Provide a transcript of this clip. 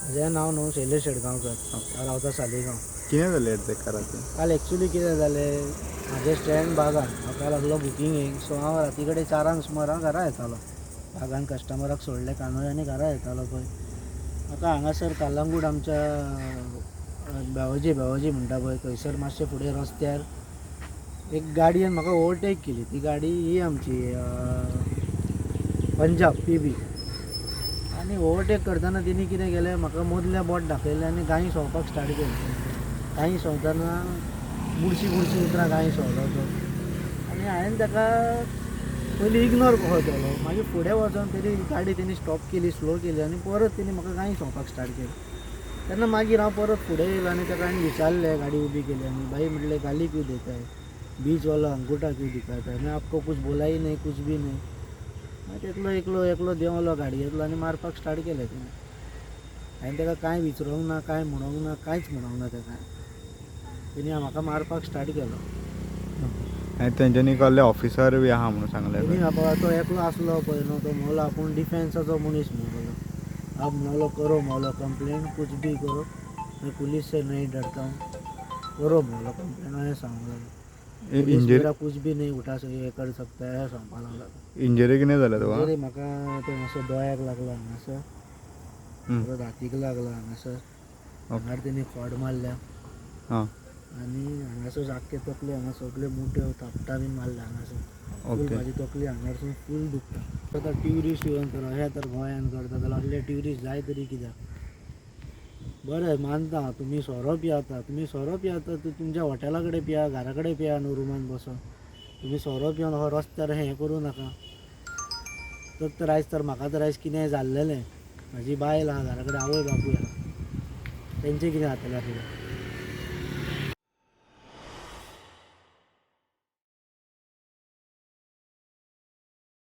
म्हजें नांव न्हू शैलेश शेडगांवकर. हांव रावता सालिगांव. कितें जालें एग्जॅक्ट काल एक्चुली कितें जालें, म्हाजें स्टँड बागान म्हाका लागलो बुकिंगेक. सो हांव राती कडेन 4 सुमार घरा येतालो. बागान कस्टमराक सोडले कांदोळे आनी घरा येतालो पळय. म्हाका हांगासर कालांगूट आमच्या बेवजी म्हणटा पळय थंयसर मातशें फुडें रस्त्यार एक गाडयेन म्हाका ओवरटेक केली. ती गाडी ही आमची पंजाब PB. आनी ओवरटेक करतना तिने कितें केलें, म्हाका मदलें बोट दाखयलें आनी गांय सवपाक स्टार्ट केली. गांय सवतना बुरशी उतरां गांय सवलो तो. आनी हांवें ताका पयलीं इग्नोर कसो केलो. मागीर फुडें वचोन तरी गाडी तेणी स्टॉप केली, स्लो केली आनी परत तिने म्हाका गांय सवपाक स्टार्ट केली. तेन्ना मागीर हांव परत फुडें येयलो आनी ताका हांवें विचारलें गाडी उबी केली आनी भाई म्हटलें गाली क्यों देता है, बीच वाला अंगूठा क्यों दिखाता है, मैं आपको कुछ बोला ही नहीं, कुछ भी नहीं. मागीर एकलो देंवलो गाडयेंतलो आनी मारपाक स्टार्ट केलें तिणें. हांवें ताका कांय विचारूंक ना, कांय म्हणूंक ना, कांयच म्हणूंक ना ताका. तिणें म्हाका मारपाक स्टार्ट केलो. आनी तेंच्यांनी कहलें ऑफिसर बी आहा म्हणून सांगलें. तिणी म्हाका तो एकलो आसलो पळय न्हू, तो म्हणलो आपूण डिफेन्साचो मनीस म्हणलो. हांव म्हणलो करो म्हणलो कंप्लेंट, कुछ भी करो, मैं पुलिस से नहीं डरता हूँ, करो म्हणलो कंप्लेंट. हांवें सांगलो पुलिस मेरा कुछ भी नहीं उठा ये कर सकता है सांगपा लागलो. इंजरी कितें जालें तुका? तरी म्हाका तो मातसो दोळ्याक लागला हांगासर, परत हातीक लागला हांगासर, हांगार तेणी खोड मारल्या हां आनी हांगासर आख्खे तकले हांगा सगळे मुट्यो थापटां बीन मारल्या हांगासर. फूल ओके. म्हाजी तकली हांगारसून फूल दुखता. आतां ट्युरिस्ट येवन तर अशें तर गोंयान करता जाल्यार असले ट्युरिस्ट जाय तरी कित्याक. बरें मानता तुमी सोरो पियाता, तर तुमच्या हॉटेला कडेन पिया, घरा कडेन पिया न्हू रुमान बसून. तुमी सोरो पिवन हो रस्त्यार हें करूं नाका. तर आयज तर म्हाका तर आयज कितें जाल्लेलें, म्हाजी बायल आहा घरा कडेन, आवय बापूय आहा, तेंचें कितें जातलें आसलें.